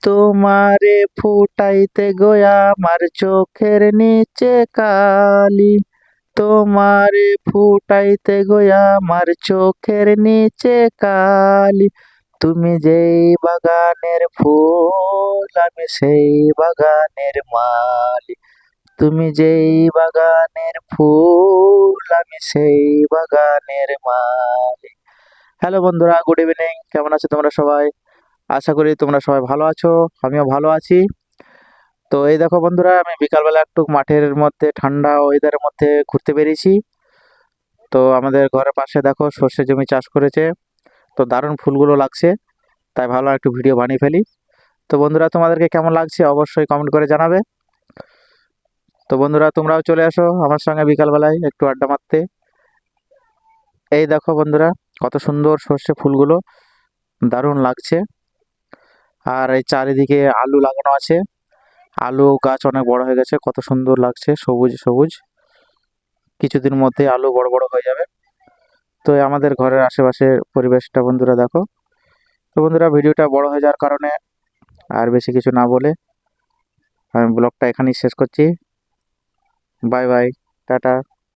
তোমারে ফুটাইতে গয়া আমার চোখের নিচে কালি, তোমারে ফুটাইতে গয়া আমার চোখের নিচে কালি। তুমি যেই বাগানের ফুল আমি সেই বাগানের মালি, তুমি যেই বাগানের ফুল আমি সেই বাগানের মালি। হ্যালো বন্ধুরা, গুড ইভিনিং। কেমন আছো তোমরা সবাই? আশা করি তোমরা সবাই ভালো আছো, আমিও ভালো আছি। তো এই দেখো বন্ধুরা, আমি বিকালবেলা একটু মাঠের মধ্যে ঠান্ডা ওয়েদারের মধ্যে ঘুরতে বেরিয়েছি। তো আমাদের ঘরের পাশে দেখো সর্ষে জমি চাষ করেছে, তো দারুণ ফুলগুলো লাগছে, তাই ভাবলাম একটু ভিডিও বানিয়ে ফেলি। তো বন্ধুরা, তোমাদেরকে কেমন লাগছে অবশ্যই কমেন্ট করে জানাবে। তো বন্ধুরা, তোমরাও চলে আসো আমার সঙ্গে বিকালবেলায় একটু আড্ডা মারতে। এই দেখো বন্ধুরা, কত সুন্দর সর্ষে ফুলগুলো, দারুণ লাগছে। আর এই চারিদিকে আলু লাগানো আছে, আলু গাছ অনেক বড় হয়ে গেছে, কত সুন্দর লাগছে, সবুজ সবুজ। কিছুদিন মধ্যে আলু বড় বড় হয়ে যাবে। তো এই আমাদের ঘরের আশেপাশের পরিবেশটা বন্ধুরা দেখো। তো বন্ধুরা, ভিডিওটা বড় হয়ে যাওয়ার কারণে আর বেশি কিছু না বলে আমি ব্লগটা এখানেই শেষ করছি। Bye bye, tata.